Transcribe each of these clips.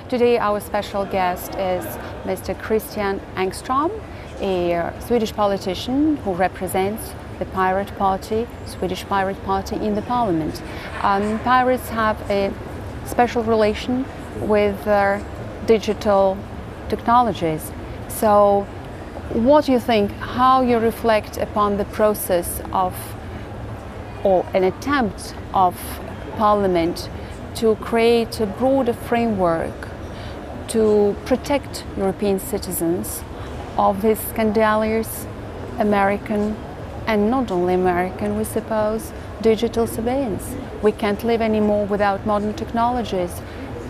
Today our special guest is Mr. Christian Engstrom, a Swedish politician who represents the Pirate Party, Swedish Pirate Party in the Parliament. Pirates have a special relation with digital technologies. So what do you think, how you reflect upon the process of, or an attempt of Parliament to create a broader framework to protect European citizens of this scandalous American, and not only American, we suppose, digital surveillance? We can't live anymore without modern technologies,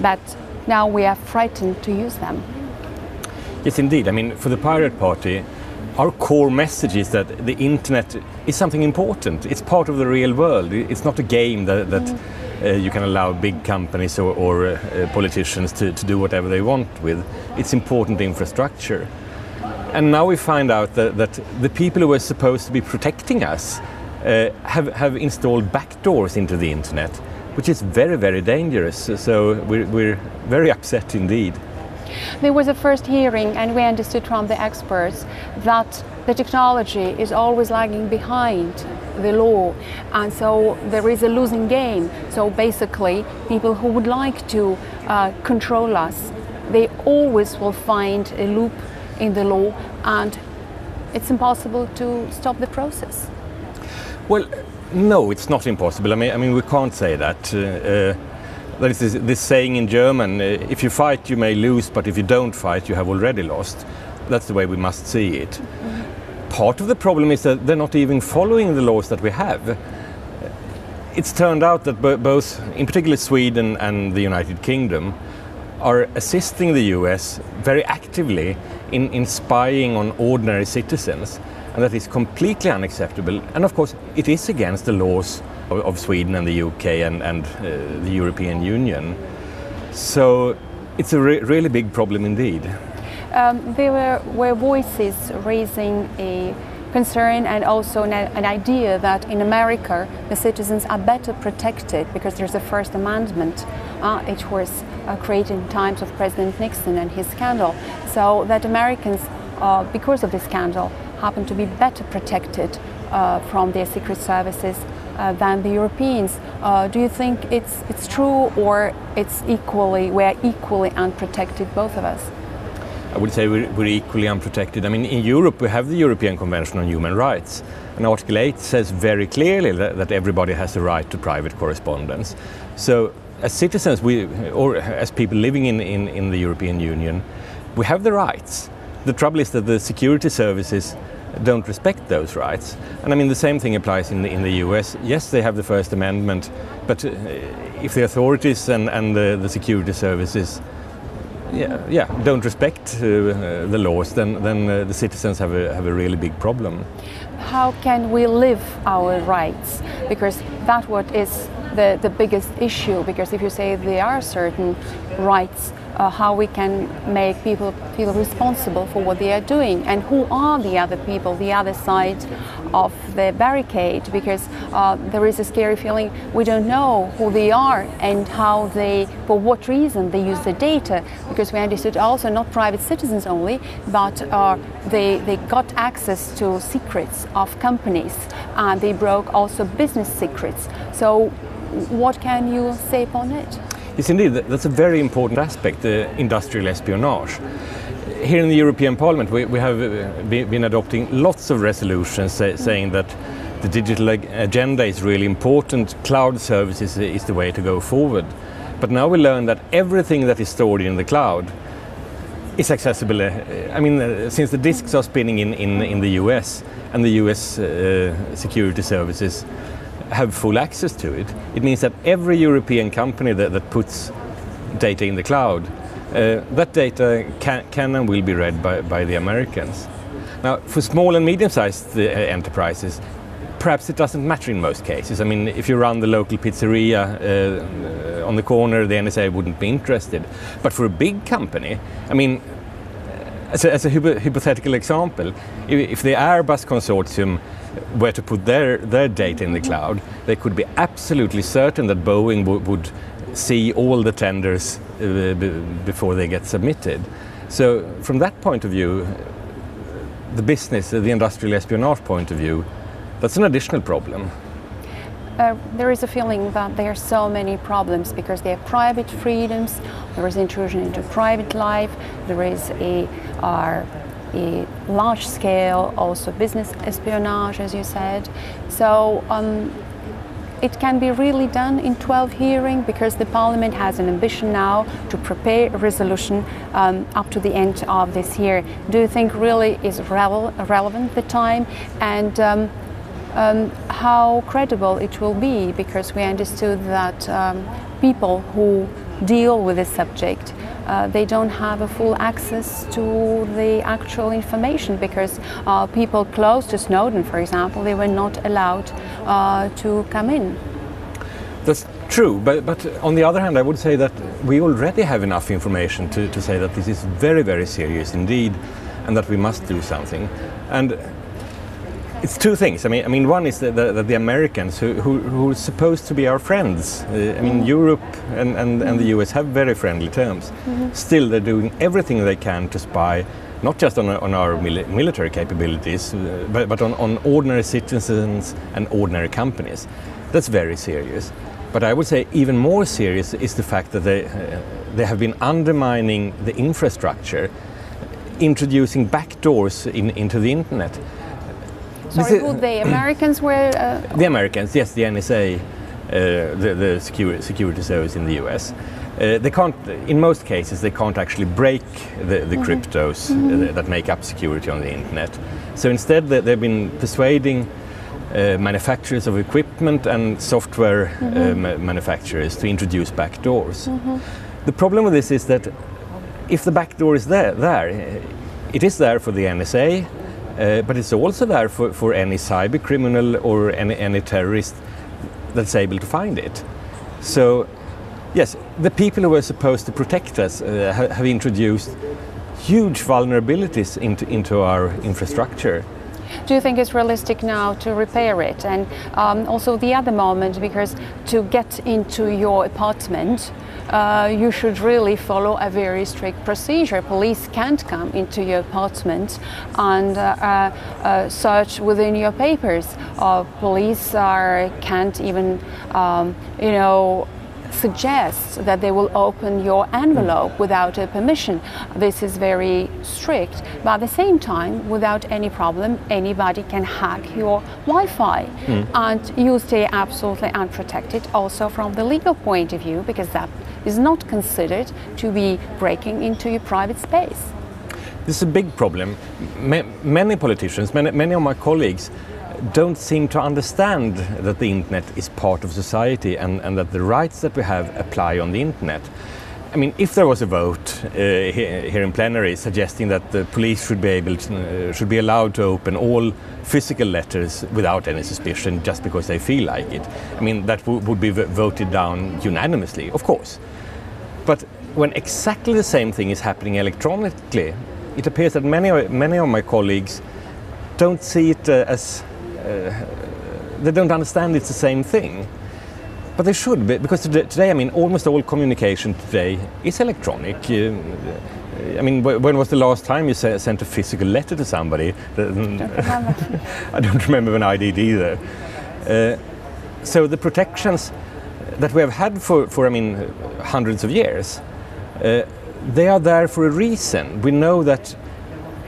but now we are frightened to use them. Yes, indeed. I mean, for the Pirate Party, our core message is that the internet is something important. It's part of the real world. It's not a game that you can allow big companies or politicians to do whatever they want with. It's important infrastructure. And now we find out that the people who were supposed to be protecting us have installed backdoors into the internet, which is very, very dangerous. So we're very upset indeed. There was a first hearing, and we understood from the experts that the technology is always lagging behind the law, and so there is a losing game. So basically, people who would like to control us, they always will find a loop in the law, and it's impossible to stop the process. Well, no, it's not impossible. I mean, we can't say that. There is this saying in German, if you fight you may lose, but if you don't fight you have already lost. That's the way we must see it. Part of the problem is that they're not even following the laws that we have. It's turned out that both, in particular Sweden and the United Kingdom, are assisting the US very actively in spying on ordinary citizens. And that is completely unacceptable. And of course, it is against the laws of Sweden and the UK and the European Union. So it's a really big problem indeed. There were voices raising a concern and also an idea that in America the citizens are better protected because there's a First Amendment. It was created in times of President Nixon and his scandal. So that Americans, because of this scandal, happen to be better protected from their secret services than the Europeans. Do you think it's true, or we're equally unprotected, both of us? I would say we're equally unprotected. I mean, in Europe we have the European Convention on Human Rights, and Article 8 says very clearly that everybody has a right to private correspondence. So as citizens, or as people living in the European Union, we have the rights. The trouble is that the security services don't respect those rights. And I mean, the same thing applies in the US. Yes, they have the First Amendment, but if the authorities and the security services don't respect the laws, then the citizens have a really big problem. How can we live our rights? Because that's what is the biggest issue. Because if you say there are certain rights, how we can make people feel responsible for what they are doing, and who are the other people, the other side of the barricade, because there is a scary feeling we don't know who they are and how for what reason they use the data, because we understood also not private citizens only, but they got access to secrets of companies, and they broke also business secrets. So what can you say upon it? Yes, indeed, that's a very important aspect, industrial espionage. Here in the European Parliament we have been adopting lots of resolutions saying that the digital agenda is really important, cloud services is the way to go forward. But now we learn that everything that is stored in the cloud is accessible. I mean, since the disks are spinning in the US, and the US security services have full access to it, it means that every European company that puts data in the cloud, that data can and will be read by the Americans. Now, for small and medium-sized enterprises, perhaps it doesn't matter in most cases. I mean, if you run the local pizzeria on the corner, the NSA wouldn't be interested. But for a big company, I mean, as a hypothetical example, if the Airbus consortium were to put their data in the cloud, they could be absolutely certain that Boeing would see all the tenders before they get submitted. So from that point of view, the business, the industrial espionage point of view, that's an additional problem. There is a feeling that there are so many problems because there are private freedoms, there is intrusion into private life, there is a large scale also business espionage, as you said. So it can be really done in 12 hearings because the Parliament has an ambition now to prepare a resolution up to the end of this year. Do you think really is relevant the time, and how credible it will be? Because we understood that people who deal with this subject, they don't have a full access to the actual information because people close to Snowden, for example, they were not allowed to come in. That's true, but on the other hand, I would say that we already have enough information to say that this is very, very serious indeed, and that we must do something. And it's two things. I mean, one is that the Americans, who are supposed to be our friends, I mean, Europe and the US have very friendly terms. Still, they're doing everything they can to spy, not just on our military capabilities, but on ordinary citizens and ordinary companies. That's very serious. But I would say even more serious is the fact that they have been undermining the infrastructure, introducing backdoors into the internet. Sorry, who the Americans were? The Americans, yes, the NSA, the security service in the US. They can't, in most cases, they can't actually break the cryptos that make up security on the internet. So instead, they've been persuading manufacturers of equipment and software manufacturers to introduce backdoors. The problem with this is that if the backdoor is there, it is there for the NSA, but it's also there for any cyber criminal or any terrorist that's able to find it. So, yes, the people who are supposed to protect us have introduced huge vulnerabilities into our infrastructure. Do you think it's realistic now to repair it? And also the other moment, because to get into your apartment, you should really follow a very strict procedure. Police can't come into your apartment and search within your papers. Police can't even, suggest that they will open your envelope without a permission. This is very strict, but at the same time, without any problem, anybody can hack your Wi-Fi and you stay absolutely unprotected also from the legal point of view, because that is not considered to be breaking into your private space. This is a big problem. Many politicians, many of my colleagues don't seem to understand that the internet is part of society and that the rights that we have apply on the internet. I mean, if there was a vote here in plenary suggesting that the police should be allowed to open all physical letters without any suspicion just because they feel like it, I mean, that would be voted down unanimously, of course. But when exactly the same thing is happening electronically, it appears that many of my colleagues don't see it as they don't understand it's the same thing. But they should be, because today, I mean, almost all communication today is electronic. I mean, when was the last time you sent a physical letter to somebody? I don't remember when I did either. So the protections that we have had for I mean, hundreds of years, they are there for a reason. We know that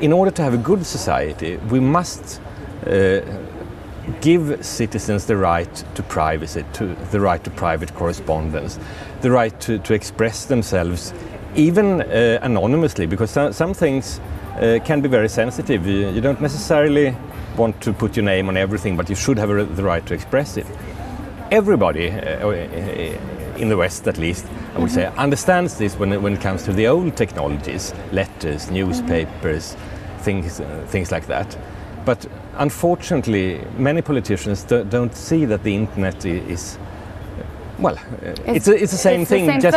in order to have a good society, we must give citizens the right to privacy, the right to private correspondence, the right to express themselves, even anonymously, because some things can be very sensitive. You don't necessarily want to put your name on everything, but you should have the right to express it. Everybody, in the West at least, I would say, understands this when it comes to the old technologies, letters, newspapers, things like that. But unfortunately, many politicians don't see that the internet is, well, it's the same thing, just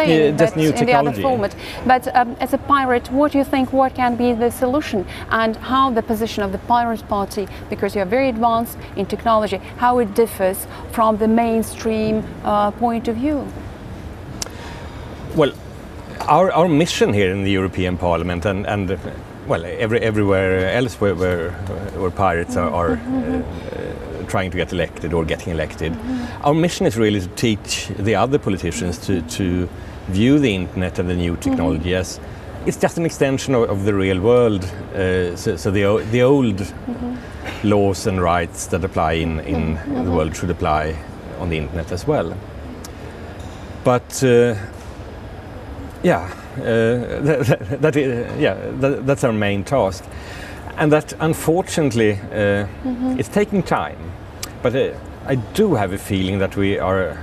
new technology. In the other format. But as a pirate, what do you think, what can be the solution, and how the position of the Pirate Party, because you are very advanced in technology, how it differs from the mainstream point of view? Well, our mission here in the European Parliament and well, everywhere else where pirates are trying to get elected or getting elected, our mission is really to teach the other politicians to view the internet and the new technology as it's just an extension of the real world. So the old laws and rights that apply in the world should apply on the internet as well. But that's our main task, and that unfortunately it's taking time. But I do have a feeling that we are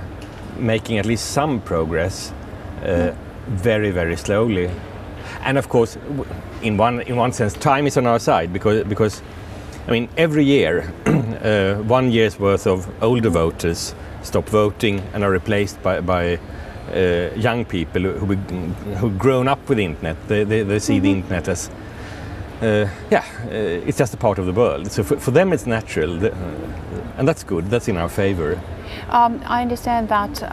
making at least some progress, very, very slowly. And of course, in one sense, time is on our side because I mean, every year, 1 year's worth of older voters stop voting and are replaced by young people who've grown up with the internet. They see the internet as it's just a part of the world. So for them it's natural, and that's good. That's in our favor. I understand that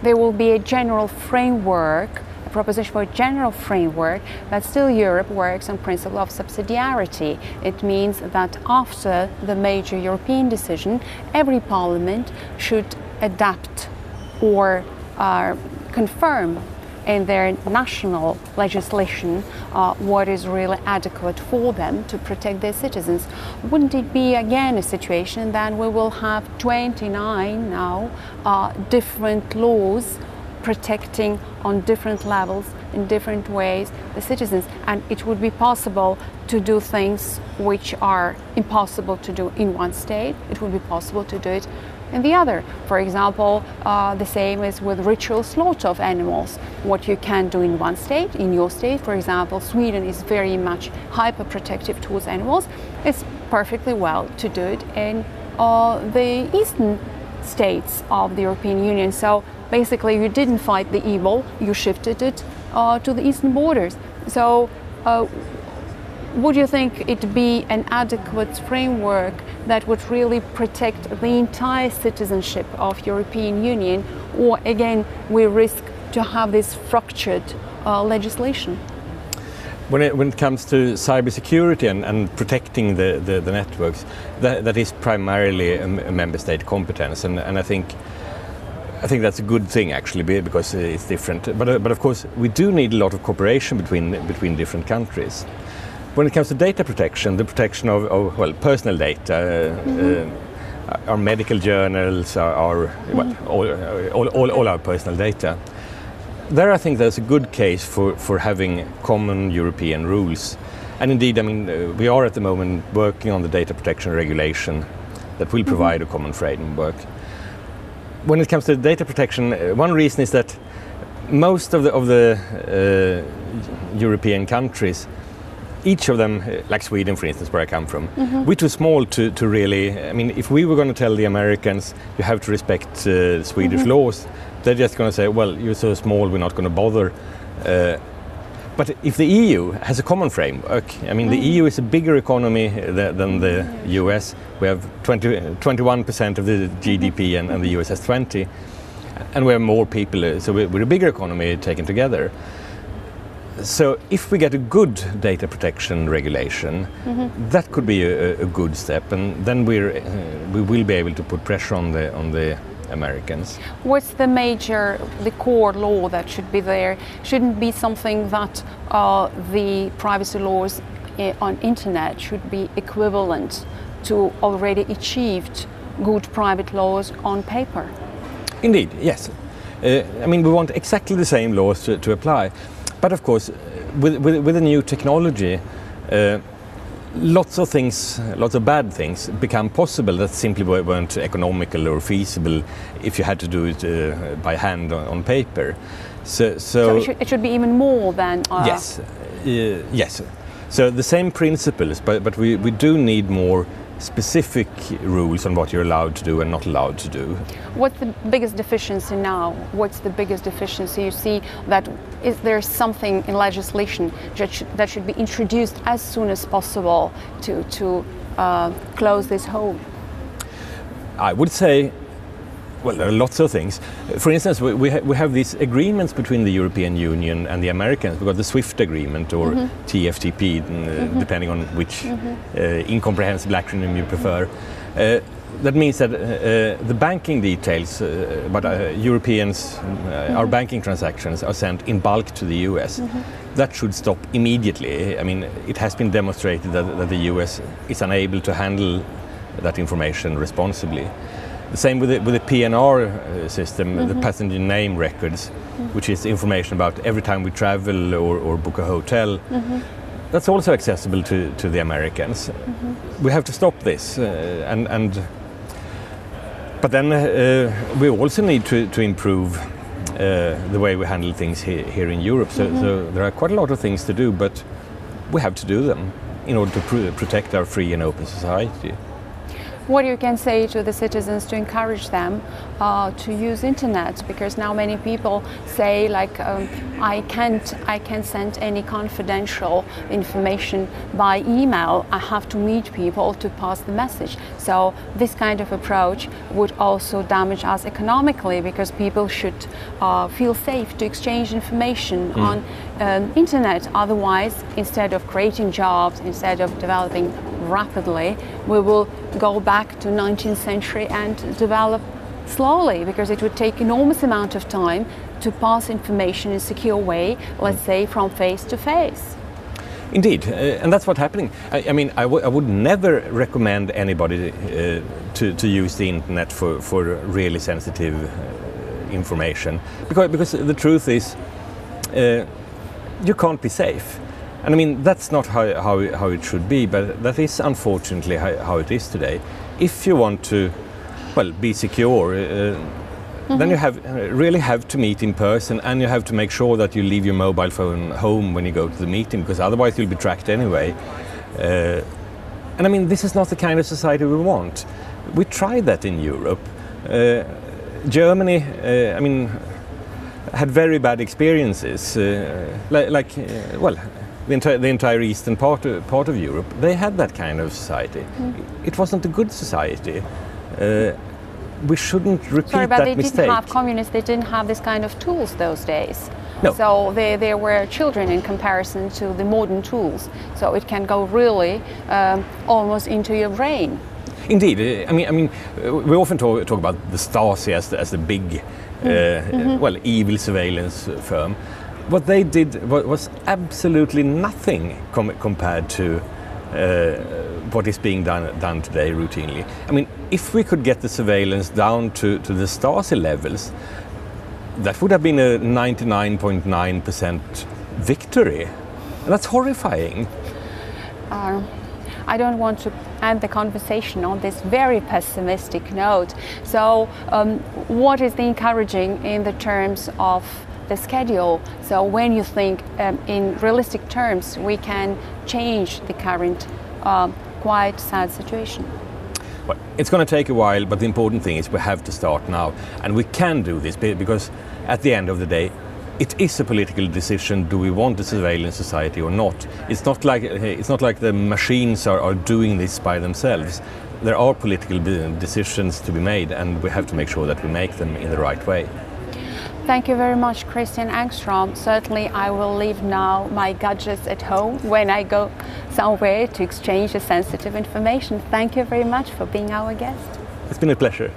there will be a general framework, a proposition for a general framework, but still Europe works on principle of subsidiarity. It means that after the major European decision, every parliament should adapt or confirm in their national legislation what is really adequate for them to protect their citizens. Wouldn't it be again a situation that we will have 29 now different laws protecting on different levels, in different ways, the citizens, and it would be possible to do things which are impossible to do in one state. It would be possible to do it in the other. For example, the same is with ritual slaughter of animals. What you can do in one state, in your state, for example, Sweden is very much hyper-protective towards animals. It's perfectly well to do it in the eastern states of the European Union. So basically you didn't fight the evil, you shifted it to the eastern borders. So would you think it be an adequate framework that would really protect the entire citizenship of European Union, or again we risk to have this fractured legislation? When it comes to cybersecurity and protecting the networks, that is primarily a member state competence, and I think that's a good thing actually, because it's different. But of course we do need a lot of cooperation between different countries. When it comes to data protection, the protection of personal data, our medical journals, all our personal data, there I think there's a good case for having common European rules. And indeed, I mean, we are at the moment working on the data protection regulation that will provide a common framework. When it comes to data protection, one reason is that most of the European countries, each of them, like Sweden for instance, where I come from, we're too small to really, I mean, if we were going to tell the Americans you have to respect Swedish laws, they're just going to say, well, you're so small, we're not going to bother. But if the EU has a common framework, I mean, the EU is a bigger economy than the US. We have 21% of the GDP and the US has 20%. And we have more people, so we're a bigger economy taken together. So if we get a good data protection regulation, that could be a good step, and then we will be able to put pressure on the Americans. What's the core law that should be there? Shouldn't be something that the privacy laws on internet should be equivalent to already achieved good private laws on paper? Indeed, yes. I mean, we want exactly the same laws to apply. But of course, with the new technology, lots of bad things become possible that simply weren't economical or feasible if you had to do it by hand on paper. So it should be even more than... Yes, yes. So the same principles, but we do need more specific rules on what you're allowed to do and not allowed to do. What's the biggest deficiency now? What's the biggest deficiency you see? That is there something in legislation that should be introduced as soon as possible to close this hole? I would say Well, there are lots of things. For instance, we have these agreements between the European Union and the Americans. We've got the SWIFT agreement, or TFTP, depending on which incomprehensible acronym you prefer. That means that the banking details about Europeans, our banking transactions, are sent in bulk to the US. That should stop immediately. I mean, it has been demonstrated that the US is unable to handle that information responsibly. The same with the PNR system, the passenger name records, which is information about every time we travel or book a hotel. That's also accessible to the Americans. We have to stop this, but then we also need to improve the way we handle things here in Europe. So there are quite a lot of things to do, but we have to do them in order to protect our free and open society. What you can say to the citizens to encourage them to use internet, because now many people say like I can't send any confidential information by email. I have to meet people to pass the message. So this kind of approach would also damage us economically, because people should feel safe to exchange information on internet. Otherwise, instead of creating jobs, instead of developing rapidly, we will go back to 19th century and develop slowly, because it would take enormous amount of time to pass information in a secure way, let's say from face to face. Indeed, and that's what's happening. I mean, I would never recommend anybody to use the internet for really sensitive information, because the truth is you can't be safe. And I mean, that's not how it should be, but that is unfortunately how it is today. If you want to, well, be secure, then you really have to meet in person, and you have to make sure that you leave your mobile phone home when you go to the meeting, because otherwise you'll be tracked anyway. And I mean, this is not the kind of society we want. We tried that in Europe. Germany, I mean, had very bad experiences, well, the entire eastern part of Europe. They had that kind of society. It wasn't a good society. We shouldn't repeat that mistake. Sorry, but they didn't have communists. They didn't have this kind of tools those days. No. So they were children in comparison to the modern tools. So it can go really almost into your brain. Indeed. I mean, we often talk about the Stasi as the big, well, evil surveillance firm. What they did was absolutely nothing compared to what is being done today routinely. I mean, if we could get the surveillance down to the Stasi levels, that would have been a 99.9% victory. And that's horrifying. I don't want to end the conversation on this very pessimistic note. So what is the encouraging in the terms of the schedule? So when you think in realistic terms we can change the current quite sad situation? Well, it's going to take a while, but the important thing is we have to start now. And we can do this because at the end of the day, it is a political decision. Do we want a surveillance society or not? It's not like the machines are doing this by themselves. There are political decisions to be made, and we have to make sure that we make them in the right way. Thank you very much, Christian Engstrom. Certainly I will leave now my gadgets at home when I go somewhere to exchange the sensitive information. Thank you very much for being our guest. It's been a pleasure.